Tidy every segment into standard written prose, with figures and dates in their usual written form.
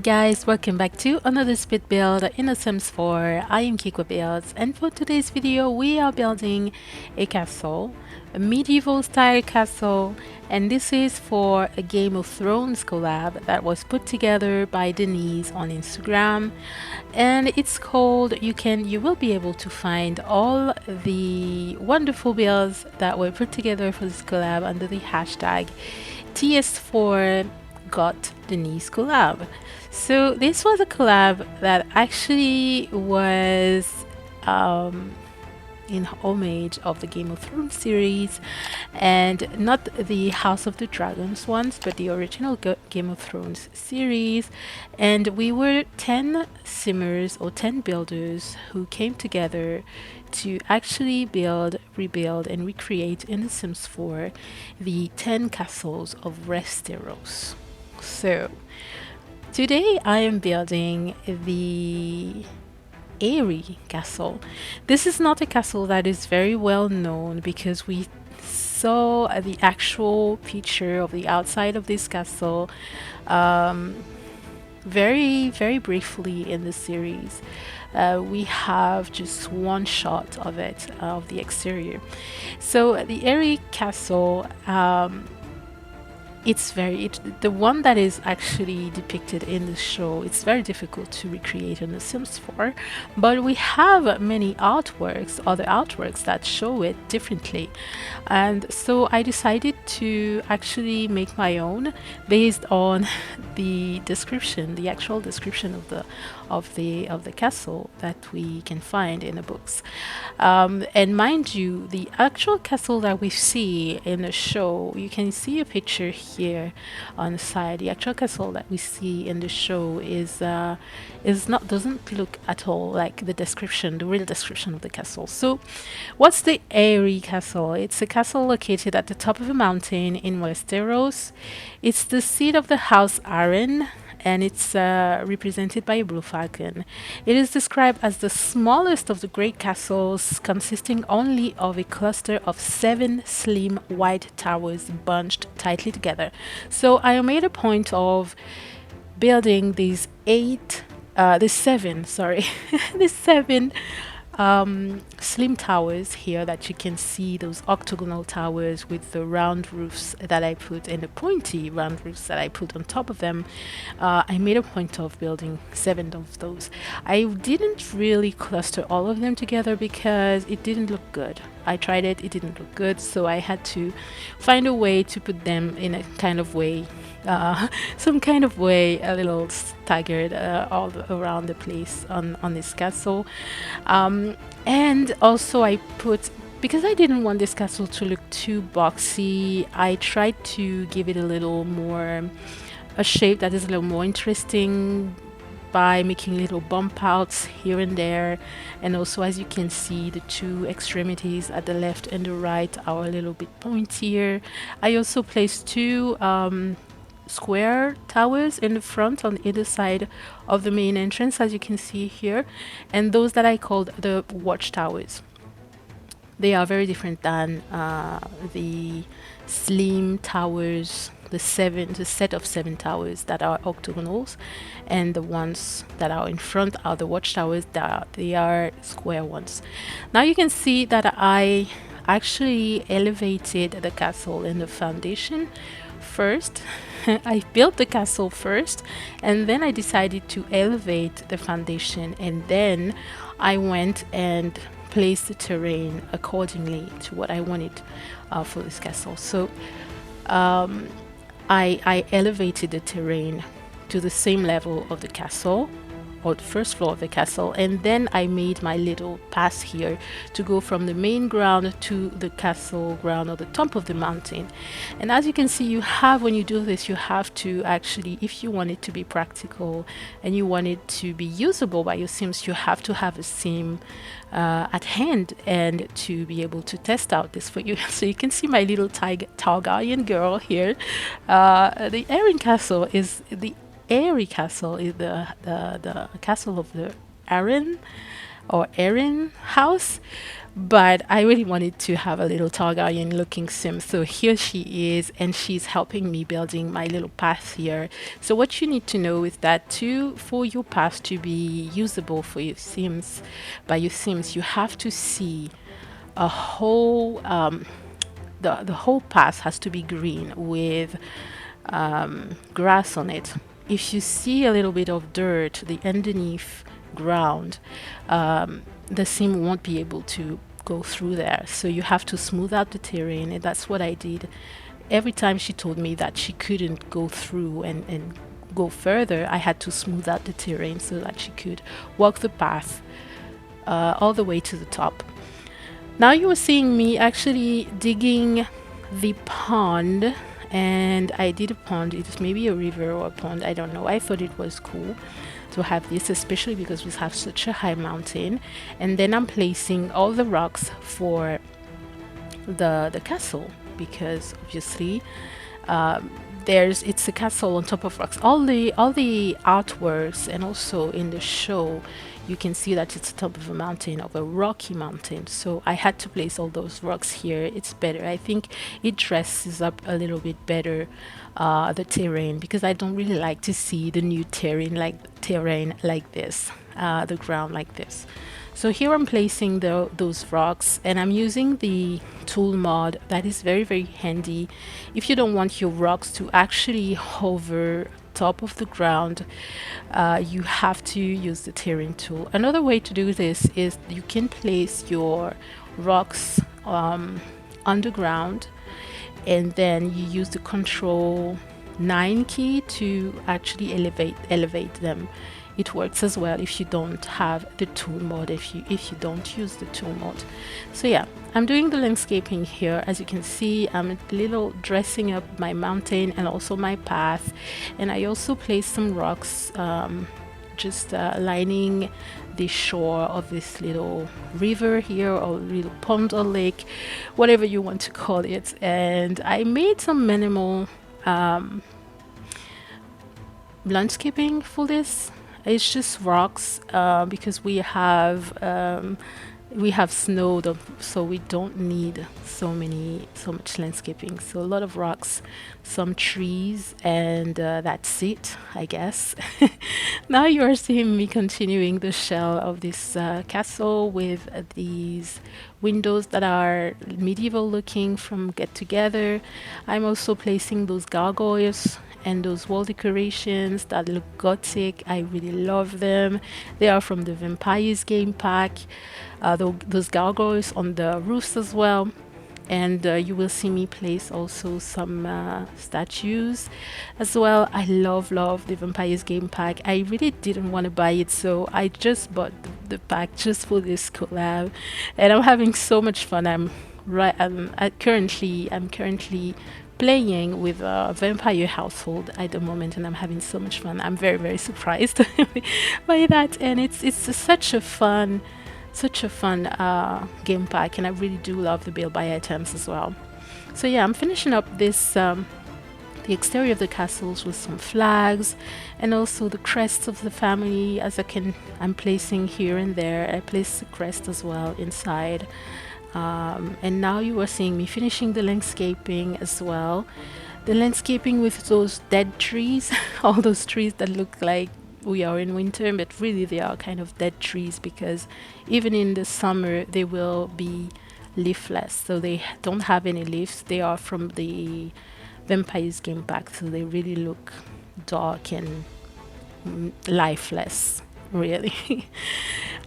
guys, welcome back to another speed build in The Sims 4. I am Kiko Builds, and for today's video we are building a castle, a medieval style castle, and this is for a Game of Thrones collab that was put together by Denise on Instagram, and it's called, you will be able to find all the wonderful builds that were put together for this collab under the hashtag TS4 got Denise collab. So this was a collab that actually was in homage of the Game of Thrones series, and not the House of the Dragons ones, but the original Game of Thrones series. And we were 10 simmers or 10 builders who came together to actually build, rebuild, and recreate in The Sims 4 the 10 castles of Westeros. So today I am building the Eyrie Castle. This is not a castle that is very well known because we saw the actual picture of the outside of this castle very briefly in the series. We have just one shot of it, of the exterior. So the Eyrie Castle, the one that is actually depicted in the show, it's very difficult to recreate in The Sims 4, but we have many artworks, other artworks that show it differently. And so I decided to actually make my own based on the description, the actual description of the castle that we can find in the books. And mind you, the actual castle that we see in the show, you can see a picture here on the side. The actual castle that we see in the show doesn't look at all like the description, the real description of the castle. So what's the Eyrie Castle? It's a castle located at the top of a mountain in Westeros. It's the seat of the House Arryn, and it's represented by a blue falcon. It is described as the smallest of the great castles, consisting only of a cluster of 7 slim white towers bunched tightly together. So I made a point of building these seven slim towers here that you can see, those octagonal towers with the round roofs that I put, and the pointy round roofs that I put on top of them. I made a point of building 7 of those. I didn't really cluster all of them together because it didn't look good. I tried it didn't look good, so I had to find a way to put them in a kind of way, some kind of way, a little staggered all around the place on this castle. And also I put, because I didn't want this castle to look too boxy, I tried to give it a little more, a shape that is a little more interesting by making little bump outs here and there. And also, as you can see, the 2 extremities at the left and the right are a little bit pointier. I also placed 2 square towers in the front on either side of the main entrance, as you can see here, and those that I called the watchtowers. They are very different than the slim towers, the set of 7 towers that are octagonals, and the ones that are in front are the watchtowers they are square ones. Now you can see that I actually elevated the castle in the foundation first. I built the castle first, and then I decided to elevate the foundation, and then I went and placed the terrain accordingly to what I wanted for this castle. So I elevated the terrain to the same level of the castle, or the first floor of the castle, and then I made my little pass here to go from the main ground to the castle ground or the top of the mountain. And as you can see, you have, when you do this, you have to actually, if you want it to be practical and you want it to be usable by your Sims, you have to have a sim at hand and to be able to test out this for you. So you can see my little Targaryen girl here. The Eyrie Castle is the castle of the Arryn or Arryn house. But I really wanted to have a little Targaryen looking sim. So here she is, and she's helping me building my little path here. So what you need to know is that for your path to be usable for your sims, by your sims, you have to see a whole the whole path has to be green with grass on it. If you see a little bit of dirt, the underneath ground, the sim won't be able to go through there. So you have to smooth out the terrain, and that's what I did. Every time she told me that she couldn't go through and go further, I had to smooth out the terrain so that she could walk the path all the way to the top. Now you are seeing me actually digging the pond, and I did a pond. It's maybe a river or a pond, I don't know. I thought it was cool to have this, especially because we have such a high mountain. And then I'm placing all the rocks for the castle, because obviously it's a castle on top of rocks. All the artworks, and also in the show you can see that it's top of a mountain, of a rocky mountain. So I had to place all those rocks here. It's better. I think it dresses up a little bit better the terrain, because I don't really like to see the new terrain like this, the ground like this. So here I'm placing those rocks, and I'm using the tool mod that is very, very handy if you don't want your rocks to actually hover top of the ground. You have to use the terrain tool. Another way to do this is you can place your rocks underground, and then you use the control 9 key to actually elevate them. It works as well if you don't have the tool mode, if you don't use the tool mode. So yeah, I'm doing the landscaping here. As you can see, I'm a little dressing up my mountain and also my path, and I also placed some rocks just lining the shore of this little river here, or little pond or lake, whatever you want to call it. And I made some minimal landscaping for this. It's just rocks because we have snow, so we don't need so much landscaping. So a lot of rocks, some trees, and that's it, I guess. Now you are seeing me continuing the shell of this castle with these windows that are medieval looking from Get Together. I'm also placing those gargoyles and those wall decorations that look gothic. I really love them. They are from the Vampires game pack. Those gargoyles on the roofs as well. And you will see me place also some statues as well. I love the Vampires game pack. I really didn't want to buy it, so I just bought the pack just for this collab, and I'm having so much fun. I'm currently playing with a vampire household at the moment, and I'm having so much fun. I'm very, very surprised by that, and it's such a fun game pack, and I really do love the build by items as well. So yeah, I'm finishing up this the exterior of the castles with some flags, and also the crests of the family. I'm placing here and there. I placed the crest as well inside. And now you are seeing me finishing the landscaping as well. The landscaping with those dead trees, all those trees that look like we are in winter, but really they are kind of dead trees, because even in the summer they will be leafless, so they don't have any leaves. They are from the Vampires game pack, so they really look dark and lifeless, really.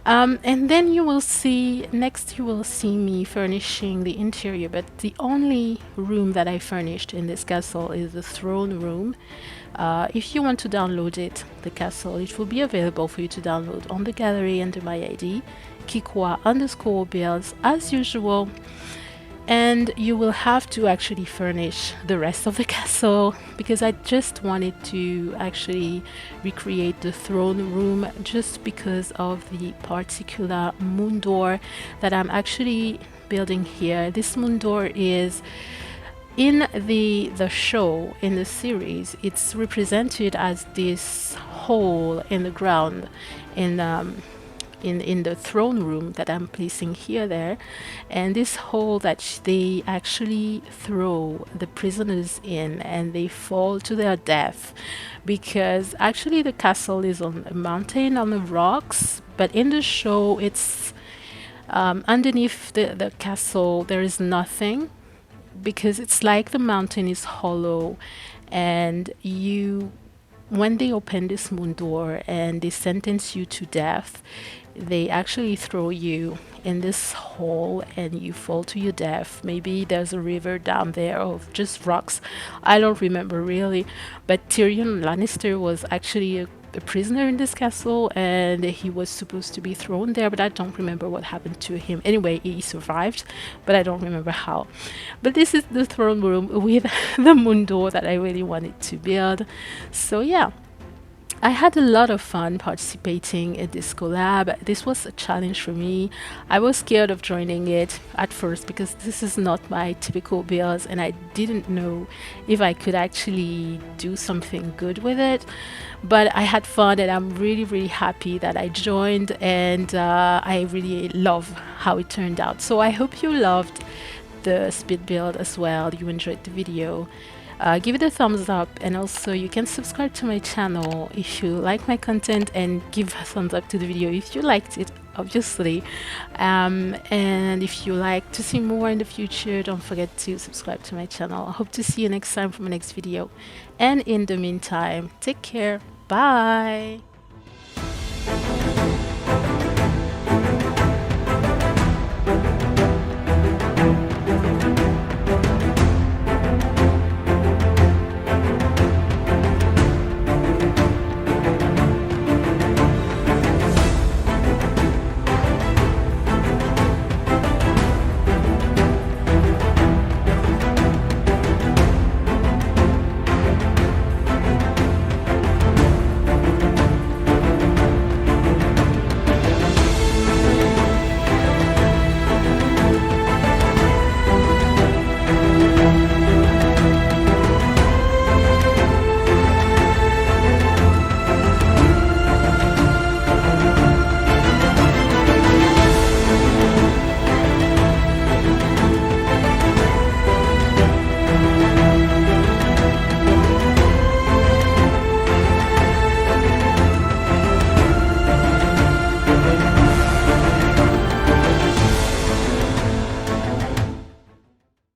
And then you will see me furnishing the interior, but the only room that I furnished in this castle is the throne room. If you want to download the castle, it will be available for you to download on the gallery under my ID, Kikwa_builds, as usual. And you will have to actually furnish the rest of the castle, because I just wanted to actually recreate the throne room just because of the particular moon door that I'm actually building here. This moon door is in the show, in the series, it's represented as this hole in the ground in in the throne room that I'm placing here there, and this hole that they actually throw the prisoners in and they fall to their death, because actually the castle is on a mountain on the rocks, but in the show it's underneath the castle there is nothing, because it's like the mountain is hollow, and you, when they open this moon door and they sentence you to death, they actually throw you in this hole and you fall to your death. Maybe there's a river down there of just rocks. I don't remember really, but Tyrion Lannister was actually a prisoner in this castle and he was supposed to be thrown there, but I don't remember what happened to him. Anyway, he survived, but I don't remember how. But this is the throne room with the moon door that I really wanted to build. So yeah, I had a lot of fun participating at this collab. This was a challenge for me. I was scared of joining it at first because this is not my typical builds and I didn't know if I could actually do something good with it. But I had fun and I'm really, really happy that I joined, and I really love how it turned out. So I hope you loved the speed build as well, you enjoyed the video. Give it a thumbs up, and also you can subscribe to my channel if you like my content, and give a thumbs up to the video if you liked it, obviously. And if you like to see more in the future, don't forget to subscribe to my channel. I hope to see you next time for my next video, and in the meantime, take care. Bye.